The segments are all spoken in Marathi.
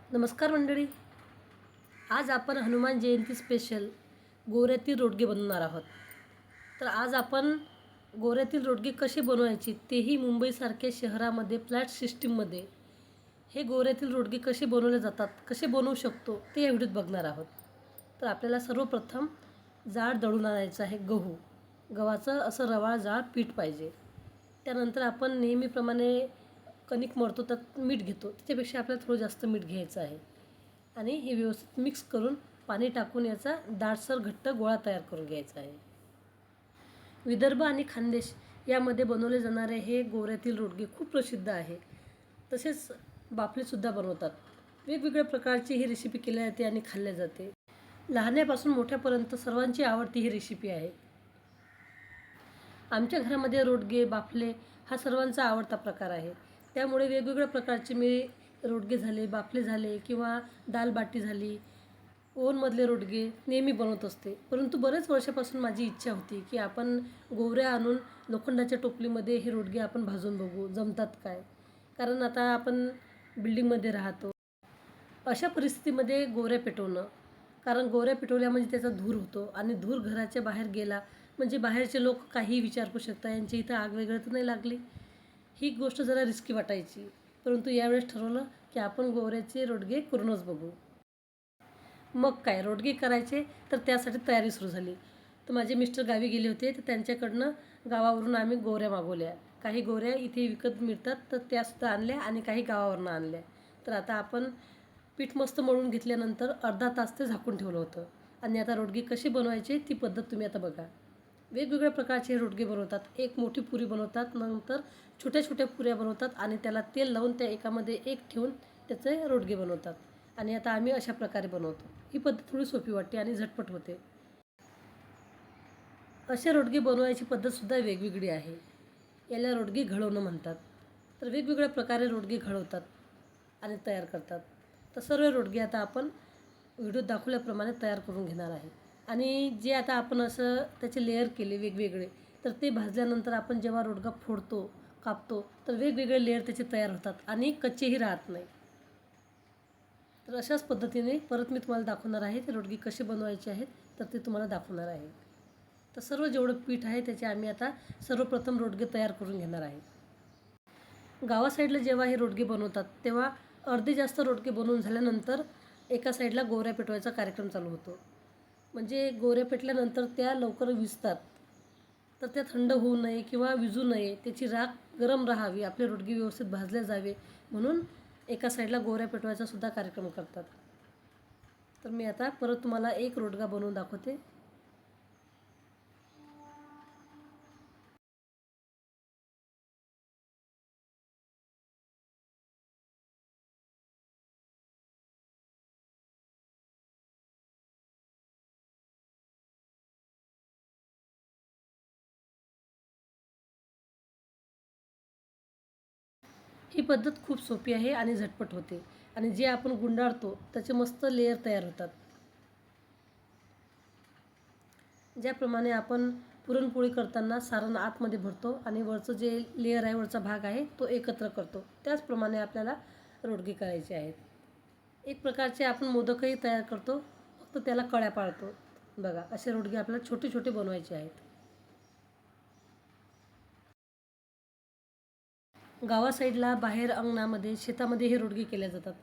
नमस्कार मंडळी. आज आपण हनुमान जयंती स्पेशल गोऱ्यातील रोडगे बनवणार आहोत. तर आज आपण गोऱ्यातील रोडगे कसे बनवायचे तेही मुंबईसारख्या शहरामध्ये फ्लॅट सिस्टीममध्ये हे गोऱ्यातील रोडगे कसे बनवले जातात, कसे बनवू शकतो ते या व्हिडिओत बघणार आहोत. तर आपल्याला सर्वप्रथम जाड दळून आणायचं आहे. गव्हाचं असं रवाळ जाड पीठ पाहिजे. त्यानंतर आपण नेहमीप्रमाणे कणिक मळतो त्यात मीठ घेतो, त्याच्यापेक्षा आपल्याला थोडं जास्त मीठ घ्यायचं आहे आणि हे व्यवस्थित मिक्स करून पाणी टाकून याचा दाटसर घट्ट गोळा तयार करून घ्यायचा आहे. विदर्भ आणि खानदेश यामध्ये बनवले जाणारे हे गोऱ्यातील रोडगे खूप प्रसिद्ध आहे. तसेच बाफलेसुद्धा बनवतात. वेगवेगळ्या प्रकारची ही रेसिपी केली जाते आणि खाल्ली जाते. लहानापासून मोठ्यापर्यंत सर्वांची आवडती ही रेसिपी आहे. आमच्या घरामध्ये रोडगे बाफले हा सर्वांचा आवडता प्रकार आहे. त्यामुळे वेगवेगळ्या प्रकारचे मी रोडगे झाले, बाफले झाले किंवा दाल बाटी झाली, ओव्हनमधले रोडगे नेहमी बनवत असते. परंतु बरेच वर्षापासून माझी इच्छा होती की आपण गोवऱ्या आणून लोखंडाच्या टोपलीमध्ये हे रोडगे आपण भाजून बघू जमतात काय. कारण आता आपण बिल्डिंगमध्ये राहतो. अशा परिस्थितीमध्ये गोवऱ्या पेटवणं, कारण गोवऱ्या पेटवल्या म्हणजे त्याचा धूर होतो आणि धूर घराच्या बाहेर गेला म्हणजे बाहेरचे लोक काही विचार करू शकतात, यांची इथं आग वगैरे तर नाही लागली. ही गोष्ट जरा रिस्की वाटायची. परंतु यावेळेस ठरवलं की आपण गोवऱ्याचे रोडगे करूनच बघू. मग काय रोडगे करायचे तर त्यासाठी तयारी सुरू झाली. तर माझे मिस्टर गावी गेले होते, तर त्यांच्याकडनं गावावरून आम्ही गोवऱ्या मागवल्या. काही गोवऱ्या इथे विकत मिळतात तर त्यासुद्धा आणल्या आणि काही गावावरून आणल्या. तर आता आपण पीठ मस्त मळून घेतल्यानंतर अर्धा तास ते झाकून ठेवलं होतं आणि आता रोडगे कसे बनवायचे ती पद्धत तुम्ही आता बघा. वेगवेगळ्या प्रकारचे रोडगे बनवतात. एक मोठी पुरी बनवतात, नंतर छोट्या छोट्या पुऱ्या बनवतात आणि त्याला तेल लावून त्या एकामध्ये एक ठेवून त्याचे रोडगे बनवतात. आणि आता आम्ही अशा प्रकारे बनवतो. ही पद्धत थोडी सोपी वाटते आणि झटपट होते. असे रोडगे बनवायची पद्धतसुद्धा वेगवेगळी आहे. याला रोडगे घडवणं म्हणतात. तर वेगवेगळ्या प्रकारे रोडगे घडवतात आणि तयार करतात. तर सर्व रोडगे आता आपण व्हिडिओत दाखवल्याप्रमाणे तयार करून घेणार आहे. आणि जे आता आपण असं त्याचे लेयर केले वेगवेगळे, तर ते भाजल्यानंतर आपण जेव्हा रोडगा फोडतो, कापतो, तर वेगवेगळे लेयर त्याचे तयार होतात आणि कच्चेही राहत नाही. तर अशाच पद्धतीने परत मी तुम्हाला दाखवणार आहे ते रोडगे कसे बनवायचे आहेत, तर ते तुम्हाला दाखवणार आहे. तर सर्व जेवढं पीठ आहे त्याचे आम्ही आता सर्वप्रथम रोडगे तयार करून घेणार आहे. गावा साईडला जेव्हा हे रोडगे बनवतात तेव्हा अर्धे जास्त रोडगे बनवून झाल्यानंतर एका साईडला गोवऱ्या पेटवायचा कार्यक्रम चालू होतो. म्हणजे गोवऱ्या पेटल्यानंतर त्या लवकर विझतात, तर त्या थंड होऊ नये किंवा विझू नये, त्याची राख गरम राहावी, आपले रोडगे व्यवस्थित भाजले जावे म्हणून एका साईडला गोवऱ्या पेटवायचा सुद्धा कार्यक्रम करतात. तर मी आता परत तुम्हाला एक रोडगा बनवून दाखवते. ही पद्धत खूप सोपी आहे आणि झटपट होते आणि जे आपण गुंडाळतो त्याचे मस्त लेयर तयार होतात. ज्याप्रमाणे आपण पुरणपोळी करताना सारण आतमध्ये भरतो आणि वरचं जे लेयर आहे, वरचा भाग आहे तो एकत्र करतो, त्याचप्रमाणे आपल्याला रोडगे करायचे आहेत. एक प्रकारचे आपण मोदकही तयार करतो, फक्त त्याला कळ्या पाळतो. बघा असे रोडगे आपल्याला छोटे छोटे बनवायचे आहेत. गावा साईडला बाहेर अंगणामध्ये शेतामध्ये हे रोडगे केले जातात.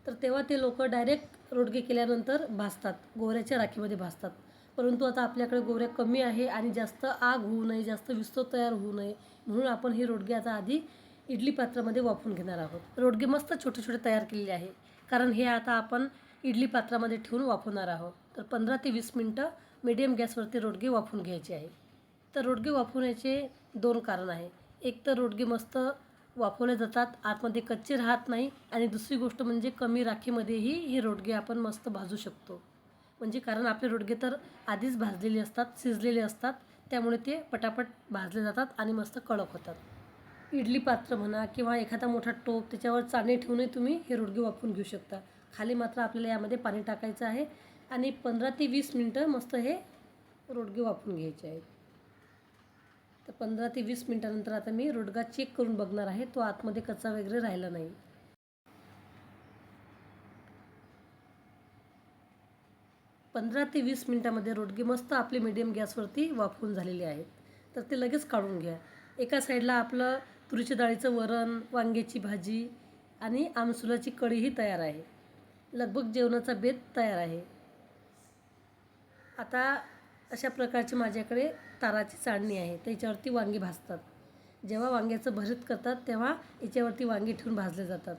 तर तेव्हा ते लोक डायरेक्ट रोडगे केल्यानंतर भाजतात, गोवऱ्याच्या राखीमध्ये भाजतात. परंतु आता आपल्याकडे गोवऱ्या कमी आहे आणि जास्त आग होऊ नये, जास्त विस्तव तयार होऊ नये म्हणून आपण हे रोडगे आता आधी इडली पात्रामध्ये वाफवून घेणार आहोत. रोडगे मस्त छोटे छोटे तयार केलेले आहे, कारण हे आता आपण इडली पात्रामध्ये ठेवून वाफवणार आहोत. तर 15 ते 20 मिनटं मीडियम गॅसवरती रोडगे वाफवून घ्यायचे आहे. तर रोडगे वाफवण्याचे 2 कारण आहे. एक तर रोडगे मस्त वाफवले जातात, आतमध्ये कच्चे राहत नाही आणि दुसरी गोष्ट म्हणजे कमी राखीमध्येही हे रोडगे आपण मस्त भाजू शकतो. म्हणजे कारण आपले रोडगे तर आधीच भाजलेले असतात, शिजलेले असतात, त्यामुळे ते पटापट भाजले जातात आणि मस्त कडक होतात. इडली पात्र म्हणा किंवा एखादा मोठा टोप त्याच्यावर चाळणी ठेवूनही तुम्ही हे रोडगे वाफवून घेऊ शकता. खाली मात्र आपल्याला यामध्ये पाणी टाकायचं आहे आणि 15 ते 20 मिनटं मस्त हे रोडगे वाफवून घ्यायचे आहेत. तर 15 ते 20 मिनटानंतर आता मी रोडगा चेक करून बघणार आहे, तो आतमध्ये कच्चा वगैरे राहिला नाही. 15 ते 20 मिनटामध्ये रोडगे मस्त आपले मीडियम गॅसवरती वाफवून झालेले आहेत. तर ते लगेच काढून घ्या. एका साईडला आपलं तुरीच्या डाळीचं वरण, वांग्याची भाजी आणि आमसुलाची कढीही तयार आहे. लगभग जेवणाचा बेत तयार आहे. आता अशा प्रकारची माझ्याकडे ताराची चाळणी आहे. त्याच्यावरती वांगी भाजतात. जेव्हा वांग्याचं भरीत करतात तेव्हा याच्यावरती वांगी ठेवून भाजले जातात.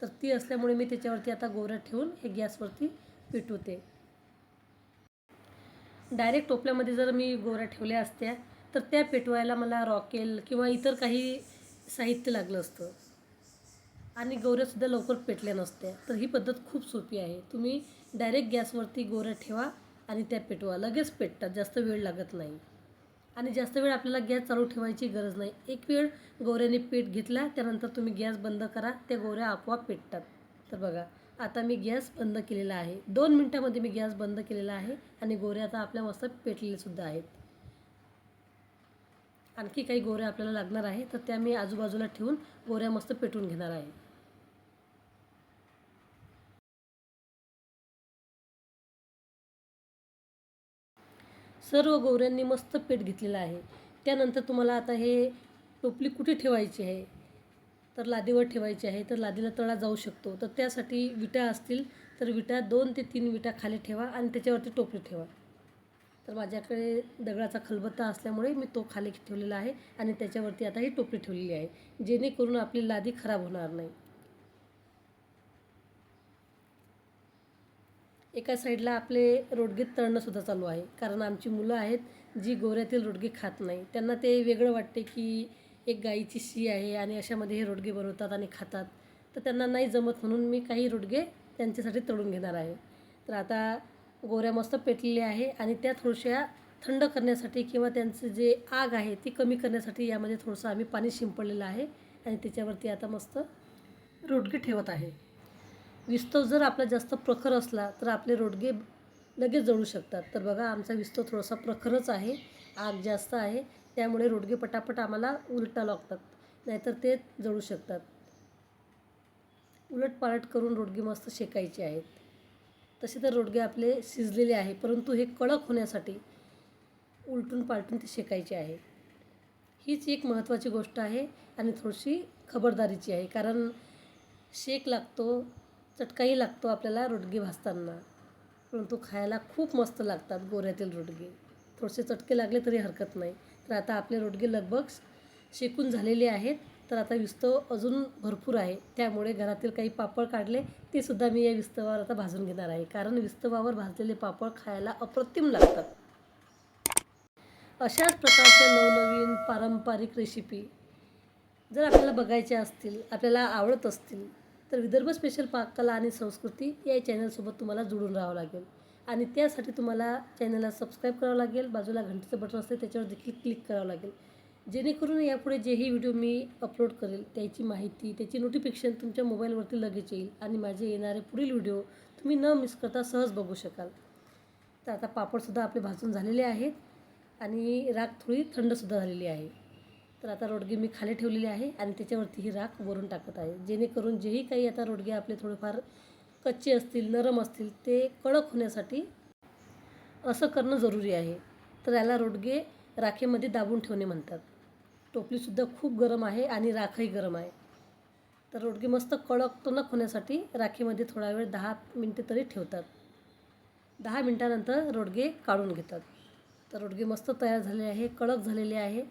तर ती असल्यामुळे मी त्याच्यावरती आता गोवऱ्या ठेवून हे गॅसवरती पेटवते. डायरेक्ट टोपल्यामध्ये जर मी गोवऱ्या ठेवल्या असत्या तर त्या पेटवायला मला रॉकेल किंवा इतर काही साहित्य लागलं असतं आणि गोवऱ्यासुद्धा लवकर पेटल्या नसत्या. तर ही पद्धत खूप सोपी आहे. तुम्ही डायरेक्ट गॅसवरती गोवऱ्या ठेवा आणि त्या पेटवा. लगेच पेटतात, जास्त वेळ लागत नाही आणि जास्त वेळ आपल्याला गॅस चालू ठेवायची गरज नाही. एक वेळ गोवऱ्याने पेट घेतला त्यानंतर तुम्ही गॅस बंद करा, त्या गोवऱ्या आपोआप पेटतात. तर बघा आता मी गॅस बंद केलेला आहे. 2 मिनटामध्ये मी गॅस बंद केलेला आहे आणि गोवऱ्या आता आपल्या मस्त पेटलेलेसुद्धा आहेत. आणखी काही गोवऱ्या आपल्याला लागणार आहे तर त्या मी आजूबाजूला ठेवून गोवऱ्या मस्त पेटवून घेणार आहे. सर्व गोवऱ्यांनी मस्त पेट घेतलेला आहे. त्यानंतर तुम्हाला आता हे टोपली कुठे ठेवायची आहे, तर लादीवर ठेवायची आहे. तर लादीला तळा जाऊ शकतो. तर त्यासाठी विटा असतील तर विटा 2 ते 3 विटा खाली ठेवा आणि त्याच्यावरती टोपली ठेवा. तर माझ्याकडे दगडाचा खलबत्ता असल्यामुळे मी तो खाली ठेवलेला आहे आणि त्याच्यावरती आता ही टोपली ठेवलेली आहे, जेणेकरून आपली लादी खराब होणार नाही. एका साईडला आपले रोडगे तळणंसुद्धा चालू आहे, कारण आमची मुलं आहेत जी गोवऱ्यातील रोडगे खात नाही. त्यांना ते वेगळं वाटते की एक गाईची शी आहे आणि अशामध्ये हे रोडगे बनवतात आणि खातात. तर त्यांना नाही जमत म्हणून मी काही रोडगे त्यांच्यासाठी तळून घेणार आहे. तर आता गोवऱ्या मस्त पेटलेल्या आहे आणि त्या थोड्याशा थंड करण्यासाठी किंवा त्यांचं जे आग आहे ती कमी करण्यासाठी यामध्ये थोडंसं आम्ही पाणी शिंपडलेलं आहे आणि त्याच्यावरती आता मस्त रोडगे ठेवत आहे. विस्तव जर आपला जास्त प्रखर असला तर आपले रोडगे लगेच जळू शकतात. तर बघा आमचा विस्तव थोडासा प्रखरच आहे, आग जास्त आहे, त्यामुळे रोडगे पटापट आम्हाला उलटा लागतात, नाहीतर ते जळू शकतात. उलटपालट करून रोडगे मस्त शेकायचे आहेत. तसे तर रोडगे आपले शिजलेले आहे, परंतु हे कडक होण्यासाठी उलटून पालटून ते शेकायचे आहे. हीच एक महत्त्वाची गोष्ट आहे आणि थोडीशी खबरदारीची आहे, कारण शेक लागतो, चटकाही लागतो आपल्याला रोडगे भाजताना, परंतु खायला खूप मस्त लागतात गोवऱ्यातील रोडगे. थोडेसे चटके लागले तरी हरकत नाही. तर आता आपले रोडगे लगभग शेकून झालेले आहेत. तर आता विस्तव अजून भरपूर आहे, त्यामुळे घरातील काही पापड काढले ते सुद्धा मी या विस्तवावर आता भाजून घेणार आहे, कारण विस्तवावर भाजलेले पापड खायला अप्रतिम लागतात. अशाच प्रकारच्या नवनवीन पारंपरिक रेसिपी जर आपल्याला बघायच्या असतील, आपल्याला आवडत असतील, तर विदर्भ स्पेशल पाककला आणि संस्कृती या चॅनलसोबत तुम्हाला जुळून राहावं लागेल आणि त्यासाठी तुम्हाला चॅनलला सबस्क्राईब करावं लागेल. बाजूला घंटीचं बटन असते त्याच्यावर देखील क्लिक करावं लागेल, जेणेकरून यापुढे जेही व्हिडिओ मी अपलोड करेल त्याची माहिती, त्याची नोटिफिकेशन तुमच्या मोबाईलवरती लगेच येईल आणि माझे येणारे पुढील व्हिडिओ तुम्ही न मिस करता सहज बघू शकाल. तर आता पापडसुद्धा आपले भाजून झालेले आहेत आणि राख थोडी थंडसुद्धा झालेली आहे. तर आता रोडगे मी खाली ठेवलेले आहे आणि त्याच्यावरती ही राख वरून टाकत आहे, जेणेकरून जेही काही आता रोडगे आपले थोडेफार कच्चे असतील, नरम असतील, ते कडक होण्यासाठी असं करणं जरुरी आहे. तर याला रोडगे राखेमध्ये दाबून ठेवणे म्हणतात. टोपलीसुद्धा खूप गरम आहे आणि राखही गरम आहे. तर रोडगे मस्त कडक टणक होण्यासाठी राखेमध्ये थोडा वेळ 10 मिनटे तरी ठेवतात. 10 मिनटानंतर रोडगे काढून घेतात. तर रोडगे मस्त तयार झाले आहे, कडक झालेले आहे,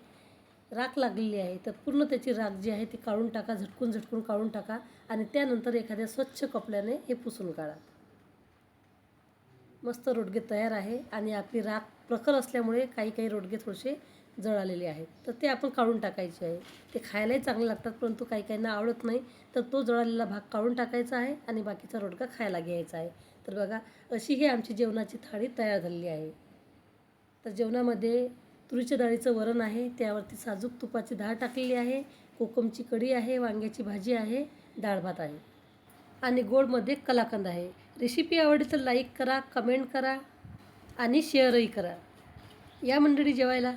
राख लागलेली आहे. तर पूर्ण त्याची राख जी आहे ती काढून टाका, झटकून झटकून काढून टाका आणि त्यानंतर एखाद्या स्वच्छ कपड्याने हे पुसून काढा. मस्त रोडगे तयार आहे आणि आपली राख प्रखर असल्यामुळे काही काही रोडगे थोडेसे जळालेले आहेत, तर ते आपण काढून टाकायचे आहे. ते खायलाही चांगले लागतात, परंतु काही काहींना आवडत नाही, तर तो जळालेला भाग काढून टाकायचा आहे आणि बाकीचा रोडगा खायला घ्यायचा आहे. तर बघा अशी ही आमची जेवणाची थाळी तयार झालेली आहे. तर जेवणामध्ये तुरीच्या डाळीचं वरण आहे, त्यावरती साजूक तुपाची डाळ टाकलेली आहे, कोकमची कढी आहे, वांग्याची भाजी आहे, डाळ भात आहे आणि गोडमध्ये कलाकंद आहे. रेसिपी आवडली तर लाईक करा, कमेंट करा आणि शेअरही करा. या मंडळी जेवायला.